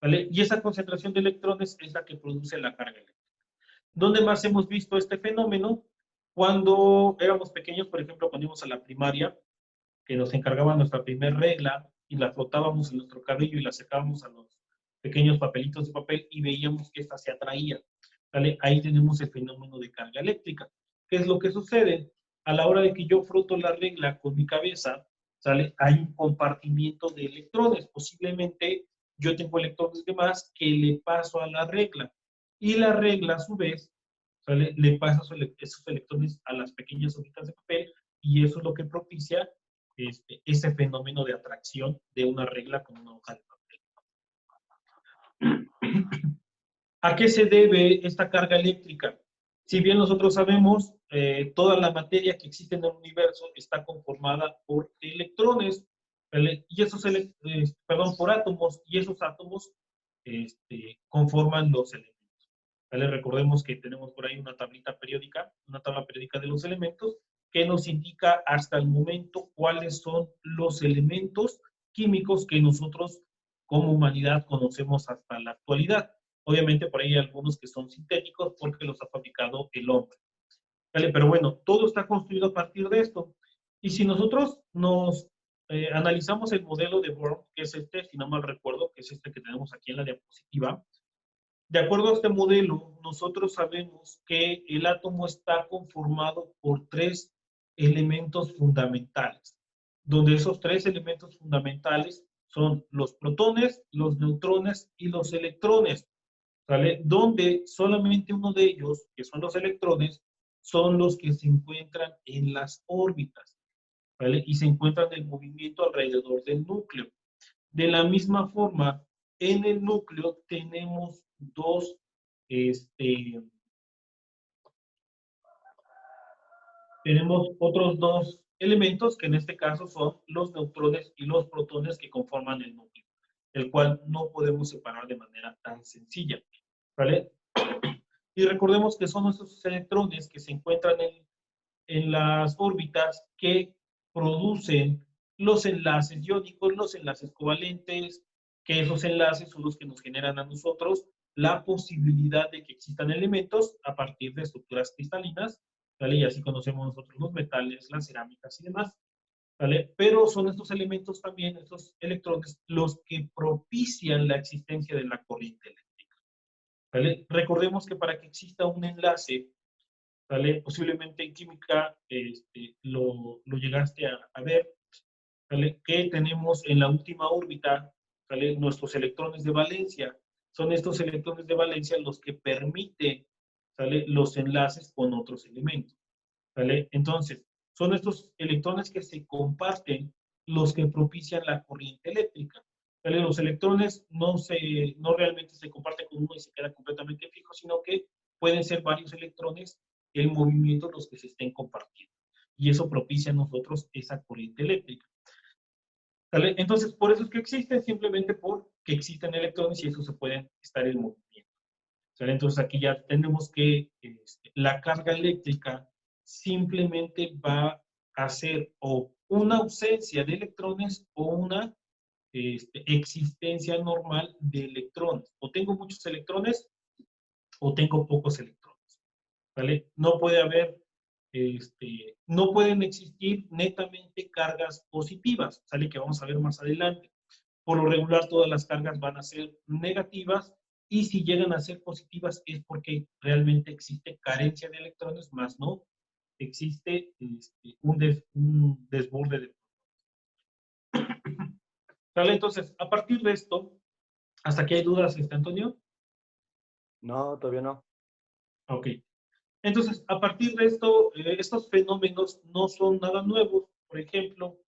¿vale? Y esa concentración de electrones es la que produce la carga eléctrica. ¿Dónde más hemos visto este fenómeno? Cuando éramos pequeños, por ejemplo, cuando íbamos a la primaria, que nos encargaban nuestra primera regla y la flotábamos en nuestro cabello y la secábamos a los pequeños papelitos de papel y veíamos que esta se atraía. ¿Vale? Ahí tenemos el fenómeno de carga eléctrica. ¿Qué es lo que sucede? A la hora de que yo froto la regla con mi cabeza, ¿sale? Hay un compartimiento de electrones. Posiblemente yo tengo electrones de más que le paso a la regla. Y la regla, a su vez, ¿sale? Le pasa esos electrones a las pequeñas hojitas de papel y eso es lo que propicia ese fenómeno de atracción de una regla con una hoja de papel. ¿A qué se debe esta carga eléctrica? Si bien nosotros sabemos, toda la materia que existe en el universo está conformada por electrones, ¿vale? Y esos, perdón, por átomos, y esos átomos conforman los elementos. ¿Vale? Recordemos que tenemos por ahí una tablita periódica, una tabla periódica de los elementos, que nos indica hasta el momento cuáles son los elementos químicos que nosotros como humanidad conocemos hasta la actualidad. Obviamente por ahí hay algunos que son sintéticos porque los ha fabricado el hombre. ¿Vale? Pero bueno, todo está construido a partir de esto. Y si nosotros nos analizamos el modelo de Bohr, que es este, si no mal recuerdo, que es este que tenemos aquí en la diapositiva, de acuerdo a este modelo, nosotros sabemos que el átomo está conformado por tres elementos fundamentales, donde esos tres elementos fundamentales son los protones, los neutrones y los electrones, ¿vale? Donde solamente uno de ellos, que son los electrones, son los que se encuentran en las órbitas, ¿vale? Y se encuentran en movimiento alrededor del núcleo. De la misma forma, en el núcleo tenemos tenemos otros dos elementos que en este caso son los neutrones y los protones que conforman el núcleo, el cual no podemos separar de manera tan sencilla, ¿vale? Y recordemos que son esos electrones que se encuentran en las órbitas que producen los enlaces iónicos, los enlaces covalentes, que esos enlaces son los que nos generan a nosotros la posibilidad de que existan elementos a partir de estructuras cristalinas, ¿vale? Y así conocemos nosotros los metales, las cerámicas y demás, ¿vale? Pero son estos elementos también, estos electrones, los que propician la existencia de la corriente eléctrica, ¿vale? Recordemos que para que exista un enlace, ¿vale? Posiblemente en química lo llegaste a ver, ¿vale? Que tenemos en la última órbita, ¿vale? Nuestros electrones de valencia. Son estos electrones de valencia los que permiten, ¿vale? Los enlaces con otros elementos, ¿vale? Entonces, son estos electrones que se comparten los que propician la corriente eléctrica, ¿vale? Los electrones no realmente se comparten con uno y se queda completamente fijo, sino que pueden ser varios electrones en movimiento los que se estén compartiendo. Y eso propicia a nosotros esa corriente eléctrica, ¿vale? Entonces, por eso es que existen, simplemente porque existen electrones y eso se pueden estar en movimiento, ¿vale? Entonces, aquí ya tenemos que la carga eléctrica simplemente va a ser o una ausencia de electrones o una existencia normal de electrones. O tengo muchos electrones o tengo pocos electrones, ¿vale? No puede haber, no pueden existir netamente cargas positivas, ¿sale? Que vamos a ver más adelante. Por lo regular, todas las cargas van a ser negativas y si llegan a ser positivas es porque realmente existe carencia de electrones, más no existe un desborde de... ¿Sale? Entonces, a partir de esto, ¿hasta aquí hay dudas, Antonio? No, todavía no. Ok. Entonces, a partir de esto, estos fenómenos no son nada nuevos. Por ejemplo,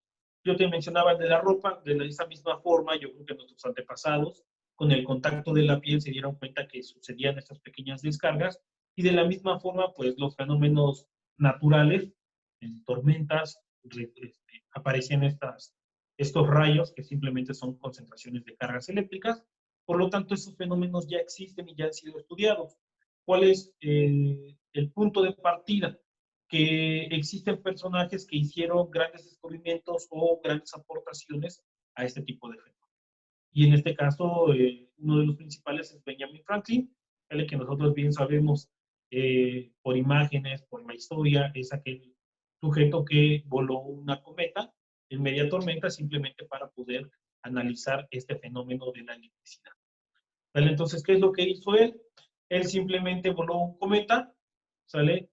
yo te mencionaba el de la ropa, de esa misma forma, yo creo que nuestros antepasados, con el contacto de la piel, se dieron cuenta que sucedían estas pequeñas descargas, y de la misma forma, pues los fenómenos naturales, en tormentas, aparecen estos rayos que simplemente son concentraciones de cargas eléctricas. Por lo tanto, esos fenómenos ya existen y ya han sido estudiados. ¿Cuál es el punto de partida? Que existen personajes que hicieron grandes descubrimientos o grandes aportaciones a este tipo de fenómenos. Y en este caso, uno de los principales es Benjamin Franklin, el que nosotros bien sabemos por imágenes, por la historia, es aquel sujeto que voló una cometa en media tormenta simplemente para poder analizar este fenómeno de la electricidad. ¿Vale? Entonces, ¿qué es lo que hizo él? Él simplemente voló un cometa, ¿sale?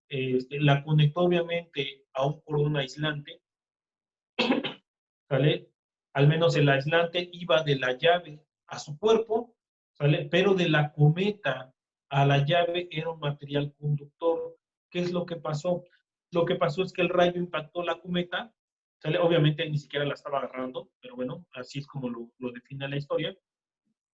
La conectó obviamente a un cordón aislante, ¿sale? Al menos el aislante iba de la llave a su cuerpo, ¿sale? Pero de la cometa a la llave era un material conductor. ¿Qué es lo que pasó? Lo que pasó es que el rayo impactó la cometa, ¿sale? Obviamente él ni siquiera la estaba agarrando, pero bueno, así es como lo define la historia.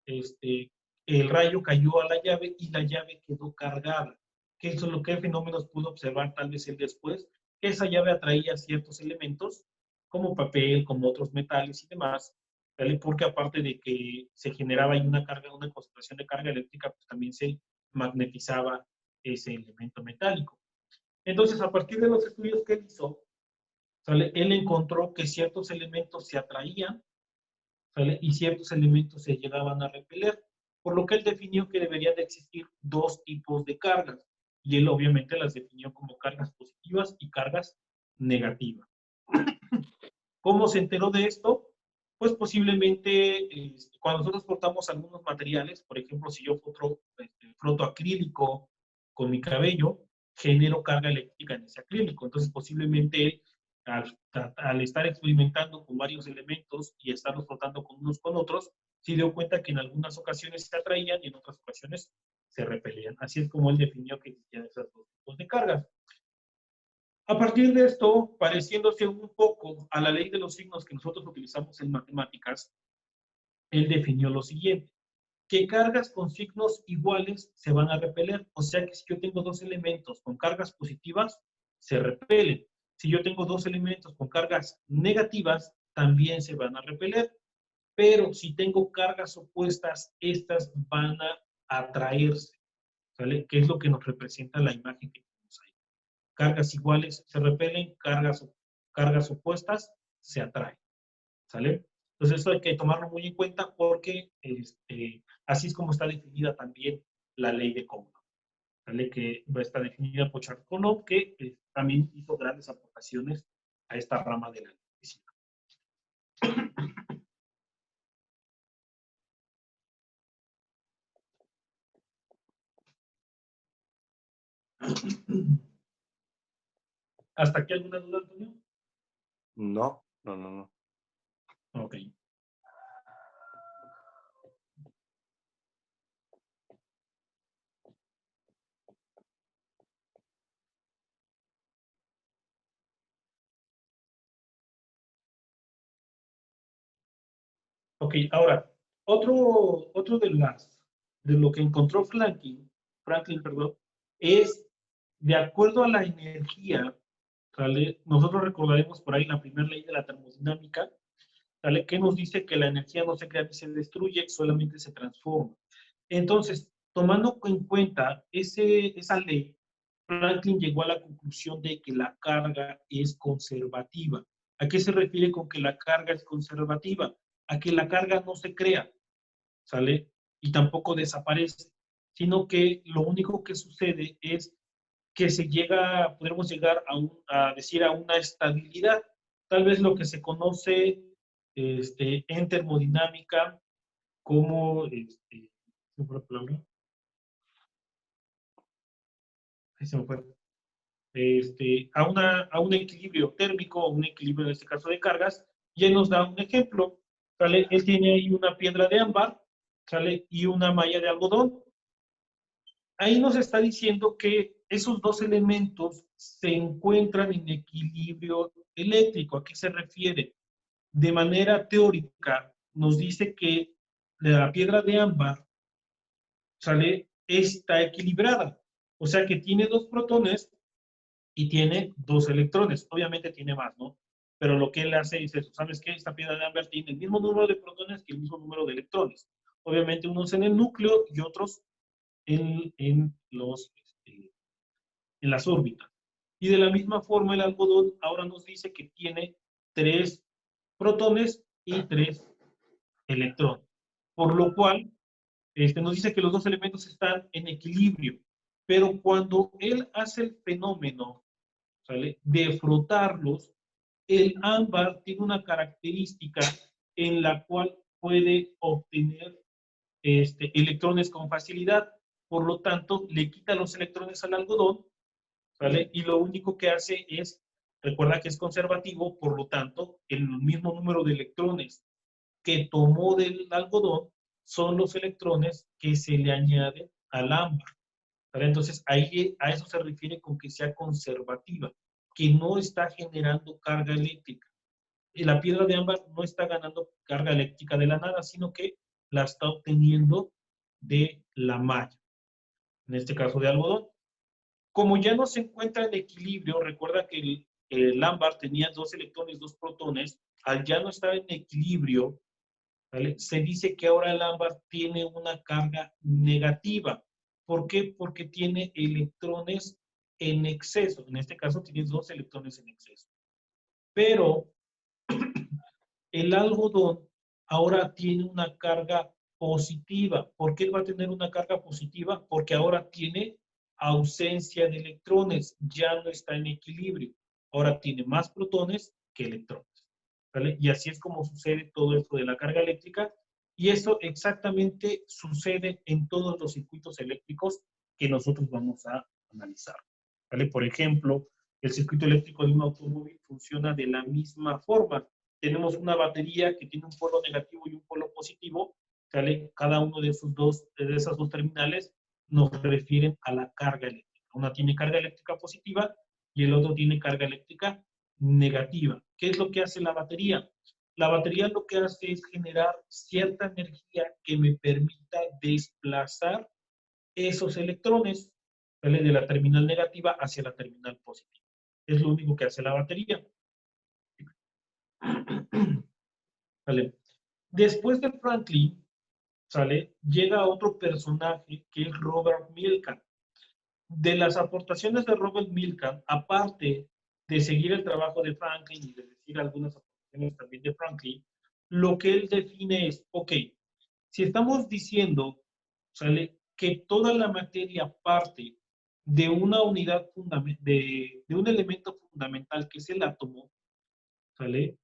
El rayo cayó a la llave y la llave quedó cargada. ¿Qué es lo que fenómenos pudo observar tal vez él después? Que esa llave atraía ciertos elementos como papel, como otros metales y demás, ¿vale? Porque aparte de que se generaba ahí una carga, una concentración de carga eléctrica, pues también se magnetizaba ese elemento metálico. Entonces, a partir de los estudios que él hizo, ¿sale? Él encontró que ciertos elementos se atraían, ¿sale? Y ciertos elementos se llegaban a repeler, por lo que él definió que deberían de existir dos tipos de cargas, y él obviamente las definió como cargas positivas y cargas negativas. ¿Cómo se enteró de esto? Pues posiblemente cuando nosotros cortamos algunos materiales, por ejemplo, si yo froto acrílico con mi cabello, genero carga eléctrica en ese acrílico. Entonces, posiblemente al estar experimentando con varios elementos y estarlos frotando con unos con otros, se dio cuenta que en algunas ocasiones se atraían y en otras ocasiones se repelían. Así es como él definió que existían esos dos tipos de cargas. A partir de esto, pareciéndose un poco a la ley de los signos que nosotros utilizamos en matemáticas, él definió lo siguiente, que cargas con signos iguales se van a repeler. O sea que si yo tengo dos elementos con cargas positivas, se repelen. Si yo tengo dos elementos con cargas negativas, también se van a repeler. Pero si tengo cargas opuestas, estas van a atraerse, ¿sale? ¿Qué es lo que nos representa la imagen que tenemos ahí? Cargas iguales se repelen, cargas opuestas se atraen, ¿sale? Entonces eso hay que tomarlo muy en cuenta porque así es como está definida también la ley de Coulomb, ¿sale? Que está definida por Charles Coulomb, que también hizo grandes aportaciones a esta rama de la electricidad. ¿Hasta aquí alguna duda, Antonio? No, no, no, no. Ok. Ok, ahora, otro de lo que encontró Franklin, perdón, es de acuerdo a la energía, ¿sale? Nosotros recordaremos por ahí la primera ley de la termodinámica, ¿sale? Que nos dice que la energía no se crea ni se destruye, solamente se transforma. Entonces, tomando en cuenta esa ley, Franklin llegó a la conclusión de que la carga es conservativa. ¿A qué se refiere con que la carga es conservativa? A que la carga no se crea, ¿sale? Y tampoco desaparece, sino que lo único que sucede es que podemos llegar a decir a una estabilidad, tal vez lo que se conoce en termodinámica como, ¿se me fue la palabra? Ahí se me fue. A un equilibrio térmico, o un equilibrio en este caso de cargas, y él nos da un ejemplo, ¿sale? Él tiene ahí una piedra de ámbar, ¿sale? Y una malla de algodón. Ahí nos está diciendo que esos dos elementos se encuentran en equilibrio eléctrico. ¿A qué se refiere? De manera teórica, nos dice que la piedra de ámbar, ¿sale? Está equilibrada. O sea que tiene dos protones y tiene dos electrones. Obviamente tiene más, ¿no? Pero lo que él hace es eso. ¿Sabes qué? Esta piedra de ámbar tiene el mismo número de protones que el mismo número de electrones. Obviamente unos en el núcleo y otros en las órbitas. Y de la misma forma el algodón ahora nos dice que tiene tres protones y tres electrones. Por lo cual, nos dice que los dos elementos están en equilibrio. Pero cuando él hace el fenómeno, ¿sale?, de frotarlos, el ámbar tiene una característica en la cual puede obtener electrones con facilidad. Por lo tanto, le quita los electrones al algodón, ¿vale? Y lo único que hace es, recuerda que es conservativo, por lo tanto, el mismo número de electrones que tomó del algodón son los electrones que se le añaden al ámbar, ¿vale? Entonces, ahí a eso se refiere con que sea conservativa, que no está generando carga eléctrica. Y la piedra de ámbar no está ganando carga eléctrica de la nada, sino que la está obteniendo de la malla, en este caso de algodón. Como ya no se encuentra en equilibrio, recuerda que el ámbar tenía 2 electrones, 2 protones, al ya no estar en equilibrio, ¿vale?, se dice que ahora el ámbar tiene una carga negativa. ¿Por qué? Porque tiene electrones en exceso. En este caso tiene 2 electrones en exceso. Pero el algodón ahora tiene una carga positiva. ¿Por qué va a tener una carga positiva? Porque ahora tiene ausencia de electrones, ya no está en equilibrio. Ahora tiene más protones que electrones, ¿vale? Y así es como sucede todo esto de la carga eléctrica. Y eso exactamente sucede en todos los circuitos eléctricos que nosotros vamos a analizar, ¿vale? Por ejemplo, el circuito eléctrico de un automóvil funciona de la misma forma. Tenemos una batería que tiene un polo negativo y un polo positivo, ¿vale? Cada uno de esas dos terminales nos refieren a la carga eléctrica. Una tiene carga eléctrica positiva y el otro tiene carga eléctrica negativa. ¿Qué es lo que hace la batería? La batería lo que hace es generar cierta energía que me permita desplazar esos electrones, ¿vale?, de la terminal negativa hacia la terminal positiva. Es lo único que hace la batería. ¿Vale? Después de Franklin, ¿sale?, llega otro personaje que es Robert Milkan. De las aportaciones de Robert Milkan, aparte de seguir el trabajo de Franklin y de decir algunas aportaciones también de Franklin, lo que él define es, ok, si estamos diciendo, ¿sale?, que toda la materia parte de una unidad de un elemento fundamental que es el átomo, ¿sale?,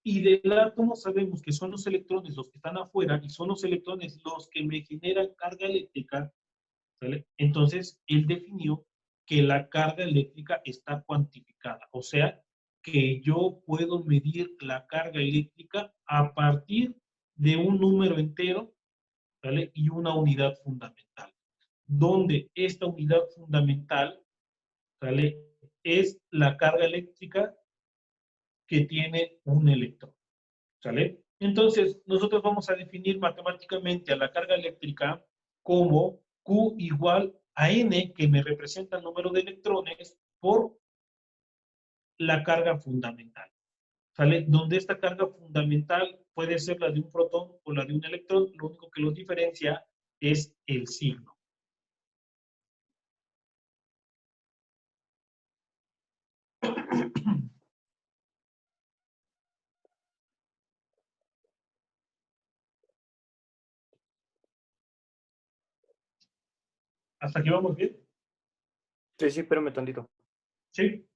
y del átomo sabemos que son los electrones los que están afuera y son los electrones los que me generan carga eléctrica, ¿sale? Entonces, él definió que la carga eléctrica está cuantificada, o sea, que yo puedo medir la carga eléctrica a partir de un número entero, ¿sale?, y una unidad fundamental, donde esta unidad fundamental, ¿sale?, es la carga eléctrica que tiene un electrón, ¿sale? Entonces, nosotros vamos a definir matemáticamente a la carga eléctrica como Q igual a N, que me representa el número de electrones, por la carga fundamental, ¿sale? Donde esta carga fundamental puede ser la de un protón o la de un electrón, lo único que los diferencia es el signo. ¿Hasta aquí vamos bien? Sí, espérame tantito. Sí.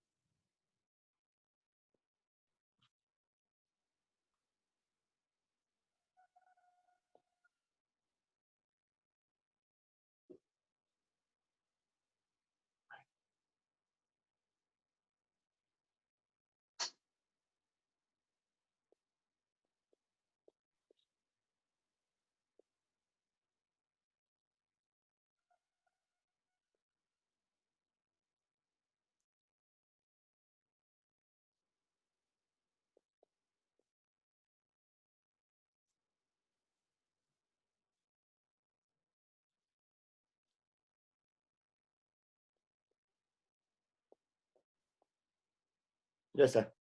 Ya está.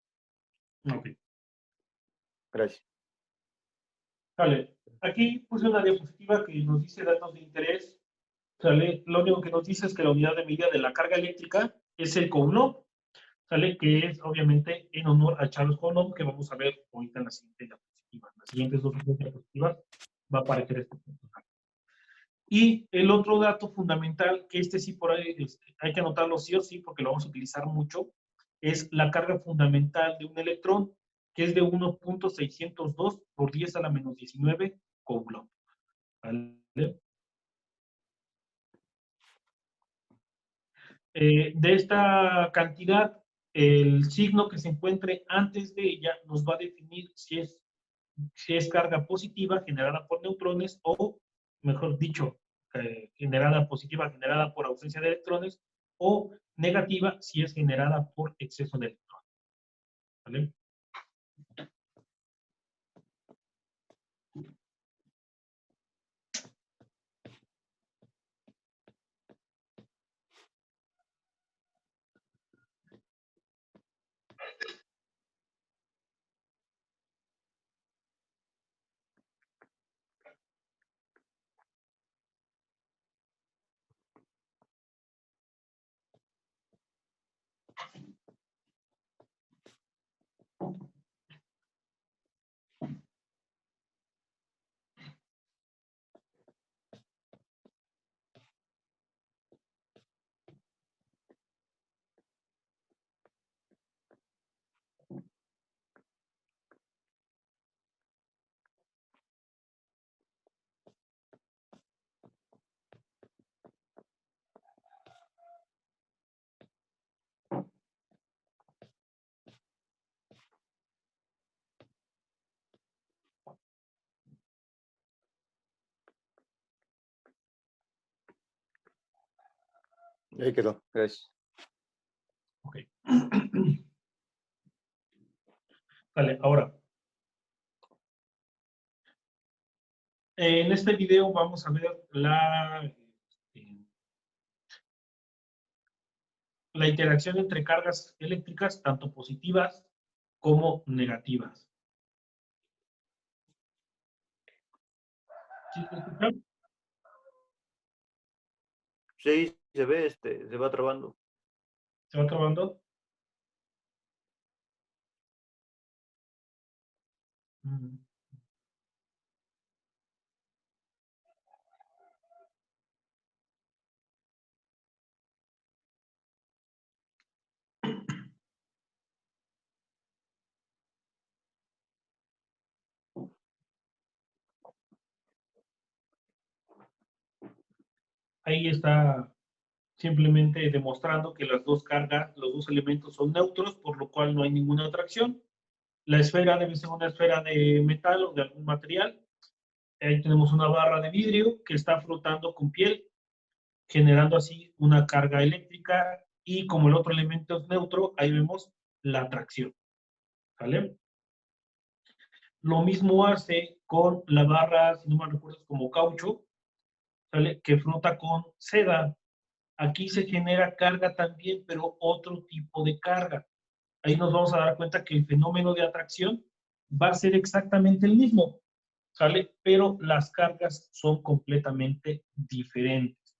Ok. Gracias. Vale. Aquí puse una diapositiva que nos dice datos de interés, ¿sale? Lo único que nos dice es que la unidad de medida de la carga eléctrica es el Coulomb, ¿sale? Que es obviamente en honor a Charles Coulomb, que vamos a ver ahorita en la siguiente diapositiva. positivas. Las siguientes dos frecuencias positivas va a aparecer este porcentaje. Y el otro dato fundamental, que este sí por ahí hay que anotarlo sí o sí, porque lo vamos a utilizar mucho, es la carga fundamental de un electrón, que es de 1.602 por 10 a la menos 19 coulomb. ¿Vale? De esta cantidad, el signo que se encuentre antes de ella nos va a definir si es carga positiva generada por neutrones o, mejor dicho, generada positiva generada por ausencia de electrones o negativa si es generada por exceso de electrones. ¿Vale? Ahí quedó, gracias. Ok. Vale, ahora. En este video vamos a ver la interacción entre cargas eléctricas, tanto positivas como negativas. ¿Sí se escucha? Sí, se ve, se va trabando. ¿Se va acabando? Mm. Ahí está simplemente demostrando que las dos cargas, los dos elementos son neutros, por lo cual no hay ninguna atracción. La esfera debe ser una esfera de metal o de algún material. Ahí tenemos una barra de vidrio que está flotando con piel, generando así una carga eléctrica, y como el otro elemento es neutro, ahí vemos la atracción. ¿Vale? Lo mismo hace con la barra, si no me recuerdo, como caucho, ¿vale? Que flota con seda. Aquí se genera carga también, pero otro tipo de carga. Ahí nos vamos a dar cuenta que el fenómeno de atracción va a ser exactamente el mismo, ¿sale? Pero las cargas son completamente diferentes,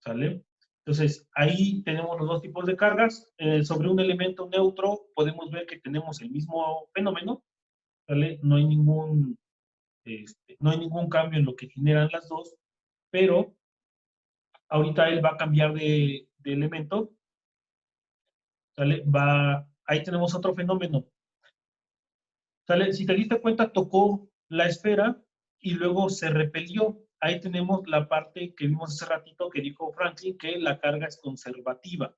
¿sale? Entonces, ahí tenemos los dos tipos de cargas. Sobre un elemento neutro podemos ver que tenemos el mismo fenómeno, ¿sale? No hay ningún cambio en lo que generan las dos, pero ahorita él va a cambiar de elemento, ¿sale? Ahí tenemos otro fenómeno, ¿sale? Si te diste cuenta, tocó la esfera y luego se repelió. Ahí tenemos la parte que vimos hace ratito que dijo Franklin, que la carga es conservativa,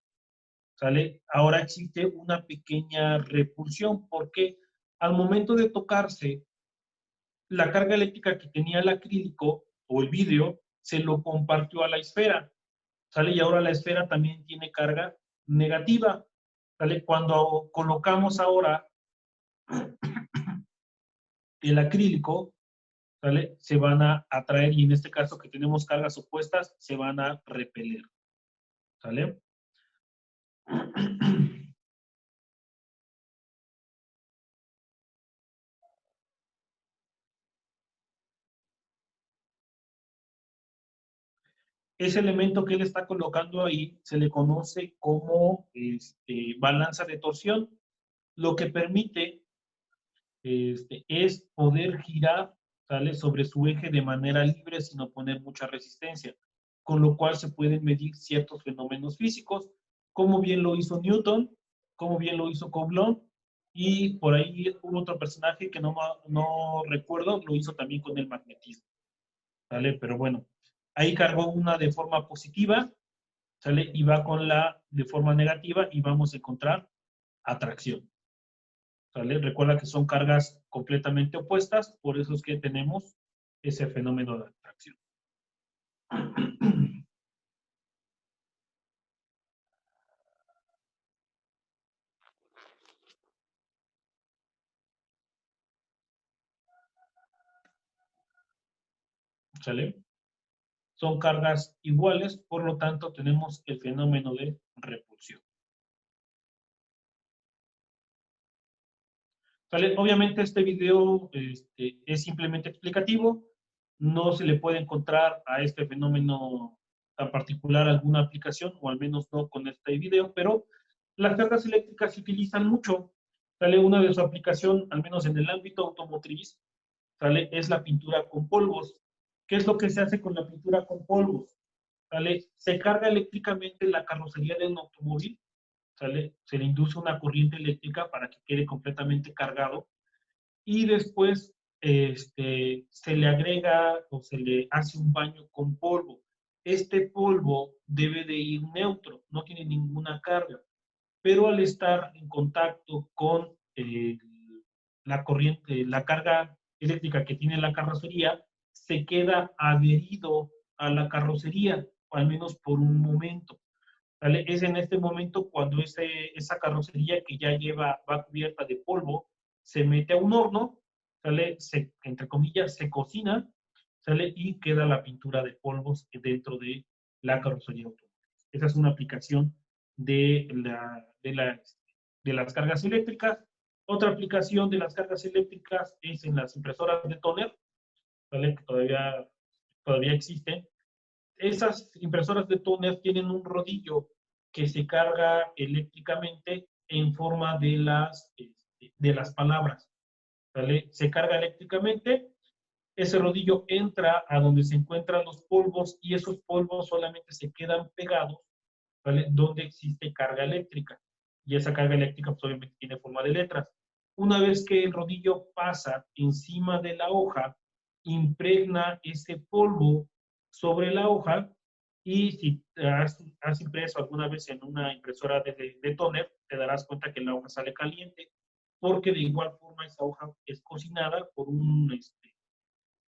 ¿sale? Ahora existe una pequeña repulsión, porque al momento de tocarse, la carga eléctrica que tenía el acrílico o el vidrio se lo compartió a la esfera, ¿sale? Y ahora la esfera también tiene carga negativa, ¿sale? Cuando colocamos ahora el acrílico, ¿sale? Se van a atraer, y en este caso que tenemos cargas opuestas, se van a repeler, ¿sale? Ese elemento que él está colocando ahí se le conoce como balanza de torsión, lo que permite es poder girar, ¿sale? Sobre su eje de manera libre sin oponer mucha resistencia, con lo cual se pueden medir ciertos fenómenos físicos, como bien lo hizo Newton, como bien lo hizo Coulomb, y por ahí hubo otro personaje que no recuerdo, lo hizo también con el magnetismo, ¿sale? Pero bueno, ahí cargó una de forma positiva, ¿sale? Y va con la de forma negativa y vamos a encontrar atracción, ¿sale? Recuerda que son cargas completamente opuestas, por eso es que tenemos ese fenómeno de atracción. ¿Sale? Son cargas iguales, por lo tanto tenemos el fenómeno de repulsión. ¿Sale? Obviamente este video es simplemente explicativo, no se le puede encontrar a este fenómeno tan particular alguna aplicación, o al menos no con este video, pero las cargas eléctricas se utilizan mucho. ¿Sale? Una de su aplicación, al menos en el ámbito automotriz, ¿sale? Es la pintura con polvos. ¿Qué es lo que se hace con la pintura con polvos? ¿Sale? Se carga eléctricamente la carrocería de un automóvil, ¿sale? Se le induce una corriente eléctrica para que quede completamente cargado y después se le agrega o se le hace un baño con polvo. Este polvo debe de ir neutro, no tiene ninguna carga, pero al estar en contacto con la corriente, la carga eléctrica que tiene la carrocería, se queda adherido a la carrocería, o al menos por un momento. ¿Vale? Es en este momento cuando esa carrocería que ya va cubierta de polvo, se mete a un horno, ¿sale? Entre comillas, se cocina, ¿sale? Y queda la pintura de polvos dentro de la carrocería automotriz. Esa es una aplicación de, de las cargas eléctricas. Otra aplicación de las cargas eléctricas es en las impresoras de tóner, ¿vale? Que todavía existen. Esas impresoras de tóner tienen un rodillo que se carga eléctricamente en forma de las palabras, ¿vale? Se carga eléctricamente, ese rodillo entra a donde se encuentran los polvos y esos polvos solamente se quedan pegados, ¿vale? Donde existe carga eléctrica. Y esa carga eléctrica pues, obviamente tiene forma de letras. Una vez que el rodillo pasa encima de la hoja, impregna ese polvo sobre la hoja y si has impreso alguna vez en una impresora de tóner, te darás cuenta que la hoja sale caliente porque de igual forma esa hoja es cocinada por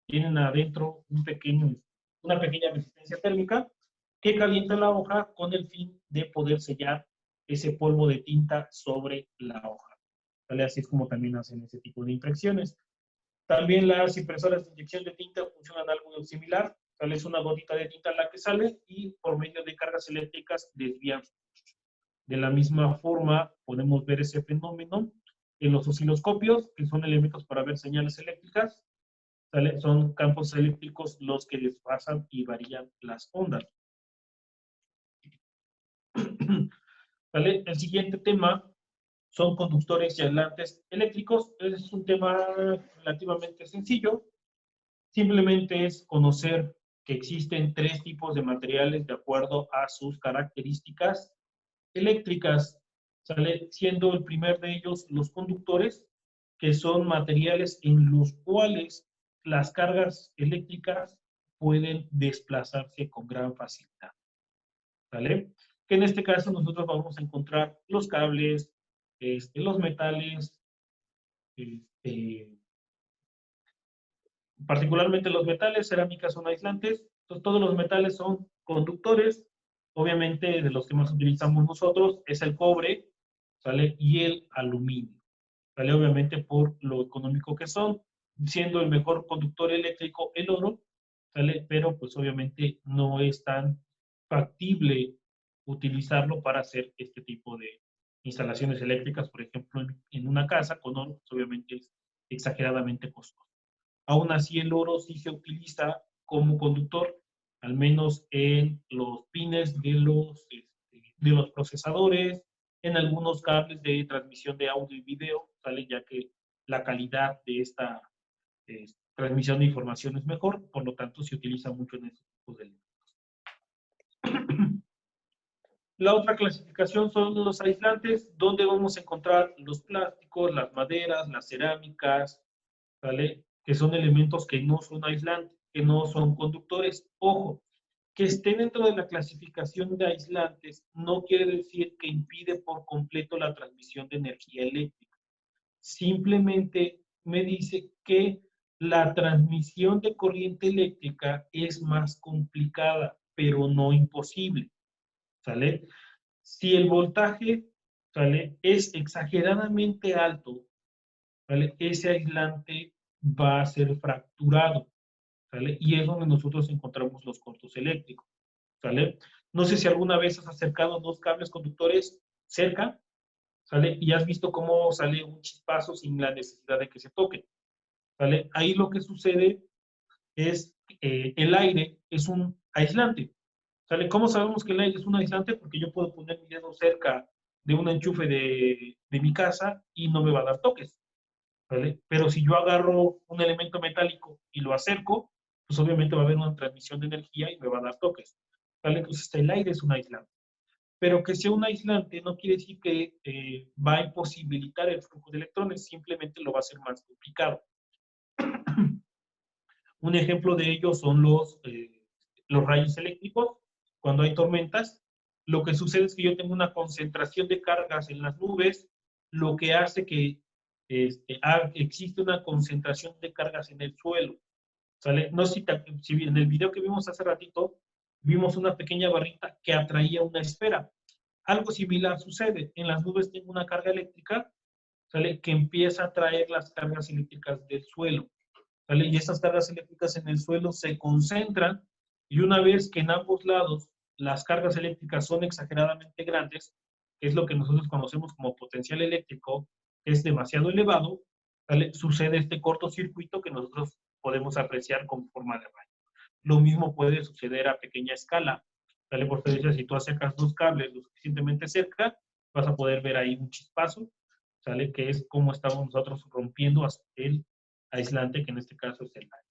tienen adentro una pequeña resistencia térmica que calienta la hoja con el fin de poder sellar ese polvo de tinta sobre la hoja. ¿Vale? Así es como también hacen ese tipo de impresiones. También las impresoras de inyección de tinta funcionan algo similar. ¿Vale? Es una gotita de tinta la que sale y por medio de cargas eléctricas desvían. De la misma forma, podemos ver ese fenómeno en los osciloscopios, que son elementos para ver señales eléctricas. ¿Sale? Son campos eléctricos los que desfasan y varían las ondas. ¿Vale? El siguiente tema son conductores y aislantes eléctricos. Es un tema relativamente sencillo. Simplemente es conocer que existen tres tipos de materiales de acuerdo a sus características eléctricas, ¿sale? Siendo el primer de ellos los conductores, que son materiales en los cuales las cargas eléctricas pueden desplazarse con gran facilidad, ¿vale? Que en este caso nosotros vamos a encontrar los cables, los metales, este, particularmente los metales, cerámicas son aislantes, entonces todos los metales son conductores, obviamente de los que más utilizamos nosotros es el cobre, ¿sale? Y el aluminio, ¿sale? Obviamente por lo económico que son, siendo el mejor conductor eléctrico el oro, ¿sale? Pero pues obviamente no es tan factible utilizarlo para hacer este tipo de instalaciones eléctricas, por ejemplo, en una casa con oro, pues obviamente es exageradamente costoso. Aún así, el oro sí se utiliza como conductor, al menos en los pines de los procesadores, en algunos cables de transmisión de audio y video, ¿sale? Ya que la calidad de esta transmisión de información es mejor, por lo tanto se utiliza mucho en estos tipos de elementos. La otra clasificación son los aislantes, donde vamos a encontrar los plásticos, las maderas, las cerámicas, ¿vale? Que son elementos que no son aislantes, que no son conductores. Ojo, que esté dentro de la clasificación de aislantes no quiere decir que impide por completo la transmisión de energía eléctrica. Simplemente me dice que la transmisión de corriente eléctrica es más complicada, pero no imposible, ¿sale? Si el voltaje, ¿sale?, es exageradamente alto, ¿vale?, ese aislante va a ser fracturado, ¿sale? Y es donde nosotros encontramos los cortos eléctricos, ¿sale? No sé si alguna vez has acercado dos cables conductores cerca, ¿sale? Y has visto cómo sale un chispazo sin la necesidad de que se toquen, ¿sale? Ahí lo que sucede es el aire es un aislante, ¿sale? ¿Cómo sabemos que el aire es un aislante? Porque yo puedo poner mi dedo cerca de un enchufe de mi casa y no me va a dar toques, ¿vale? Pero si yo agarro un elemento metálico y lo acerco, pues obviamente va a haber una transmisión de energía y me va a dar toques, ¿vale? Entonces el aire es un aislante. Pero que sea un aislante no quiere decir que va a imposibilitar el flujo de electrones, simplemente lo va a hacer más complicado. Un ejemplo de ello son los rayos eléctricos. Cuando hay tormentas, lo que sucede es que yo tengo una concentración de cargas en las nubes, lo que hace que existe una concentración de cargas en el suelo, ¿sale? No sé si en el video que vimos hace ratito, vimos una pequeña barrita que atraía una esfera. Algo similar sucede. En las nubes tengo una carga eléctrica, ¿sale?, que empieza a traer las cargas eléctricas del suelo, ¿vale? Y esas cargas eléctricas en el suelo se concentran y una vez que en ambos lados las cargas eléctricas son exageradamente grandes, que es lo que nosotros conocemos como potencial eléctrico, es demasiado elevado, ¿vale?, sucede este cortocircuito que nosotros podemos apreciar como forma de rayo. Lo mismo puede suceder a pequeña escala, ¿vale? Por eso si tú acercas dos cables lo suficientemente cerca, vas a poder ver ahí un chispazo, ¿sale? Que es como estamos nosotros rompiendo el aislante, que en este caso es el aire.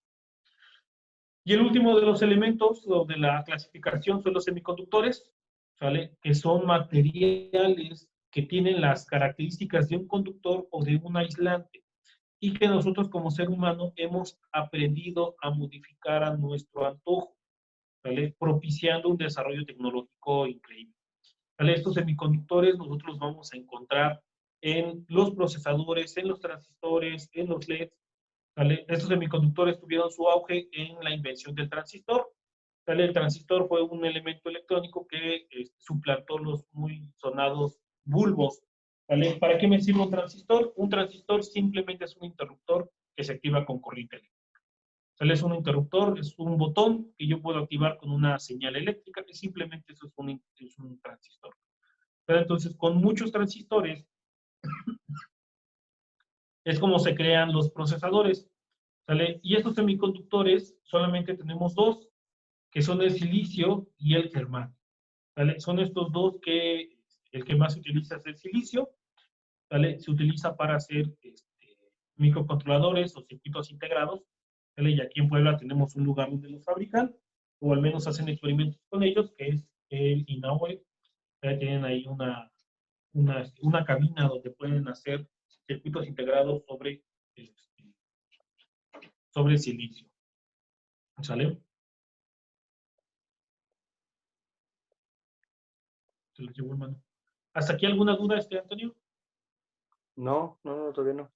Y el último de los elementos de la clasificación son los semiconductores, ¿vale?, que son materiales que tienen las características de un conductor o de un aislante y que nosotros como ser humano hemos aprendido a modificar a nuestro antojo, ¿vale?, propiciando un desarrollo tecnológico increíble, ¿vale? Estos semiconductores nosotros los vamos a encontrar en los procesadores, en los transistores, en los LEDs, ¿vale? Estos semiconductores tuvieron su auge en la invención del transistor, ¿vale? El transistor fue un elemento electrónico que suplantó los muy sonados bulbos, ¿vale? ¿Para qué me sirve un transistor? Un transistor simplemente es un interruptor que se activa con corriente eléctrica. ¿Vale? Es un interruptor, es un botón que yo puedo activar con una señal eléctrica, que simplemente eso es un transistor. Pero entonces, con muchos transistores, es como se crean los procesadores, ¿vale? Y estos semiconductores solamente tenemos dos, que son el silicio y el germanio, ¿vale? Son estos dos que el que más se utiliza es el silicio, ¿vale? Se utiliza para hacer microcontroladores o circuitos integrados, ¿vale? Y aquí en Puebla tenemos un lugar donde los fabrican, o al menos hacen experimentos con ellos, que es el INAOE. Tienen ahí una cabina donde pueden hacer circuitos integrados sobre silicio, ¿sale? Se los llevo en mano. ¿Hasta aquí alguna duda, Antonio? No, todavía no.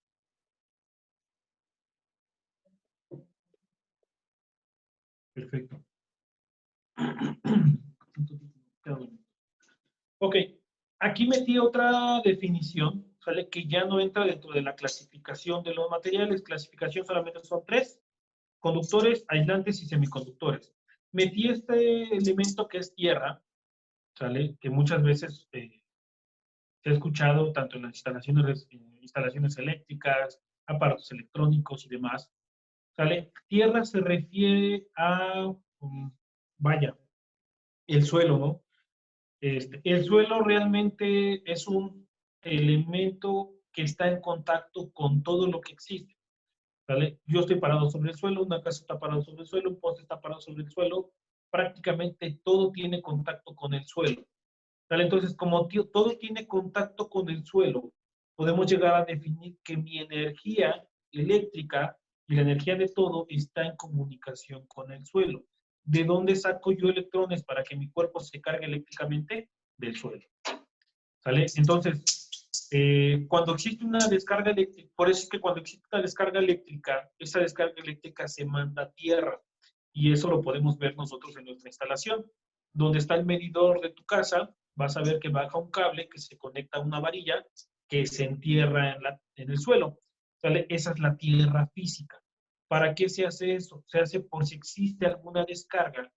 Perfecto. Ok, aquí metí otra definición, ¿sale?, que ya no entra dentro de la clasificación de los materiales. Clasificación solamente son tres: conductores, aislantes y semiconductores. Metí este elemento que es tierra, ¿sale?, que muchas veces se ha escuchado tanto en las instalaciones eléctricas, aparatos electrónicos y demás, ¿sale? Tierra se refiere a, vaya, el suelo, ¿no? El suelo realmente es un elemento que está en contacto con todo lo que existe. ¿Vale? Yo estoy parado sobre el suelo, una casa está parada sobre el suelo, un poste está parado sobre el suelo, prácticamente todo tiene contacto con el suelo. ¿Vale? Entonces, como todo tiene contacto con el suelo, podemos llegar a definir que mi energía eléctrica y la energía de todo está en comunicación con el suelo. ¿De dónde saco yo electrones para que mi cuerpo se cargue eléctricamente? Del suelo. ¿Vale? Entonces, cuando existe una descarga eléctrica, por eso es que cuando existe una descarga eléctrica, esa descarga eléctrica se manda a tierra. Y eso lo podemos ver nosotros en nuestra instalación. Donde está el medidor de tu casa, vas a ver que baja un cable que se conecta a una varilla que se entierra en el suelo. ¿Vale? Esa es la tierra física. ¿Para qué se hace eso? Se hace por si existe alguna descarga,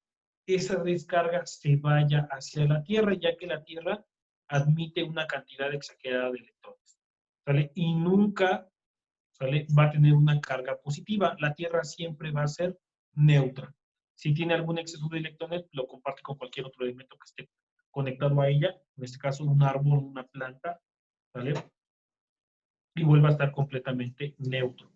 esa descarga se vaya hacia la tierra, ya que la tierra admite una cantidad exagerada de electrones, ¿sale? Y nunca, ¿sale?, va a tener una carga positiva. La Tierra siempre va a ser neutra. Si tiene algún exceso de electrones, lo comparte con cualquier otro elemento que esté conectado a ella, en este caso un árbol, una planta, ¿vale? Y vuelve a estar completamente neutro,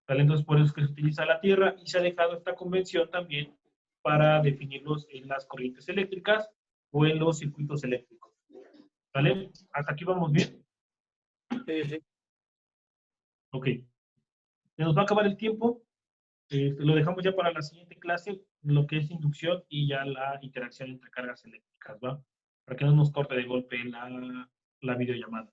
¿vale? Entonces, por eso es que se utiliza la Tierra y se ha dejado esta convención también para definirlos en las corrientes eléctricas o en los circuitos eléctricos. ¿Vale? ¿Hasta aquí vamos bien? Sí, sí. Ok. Se nos va a acabar el tiempo. Lo dejamos ya para la siguiente clase, lo que es inducción y ya la interacción entre cargas eléctricas, ¿va? Para que no nos corte de golpe la videollamada.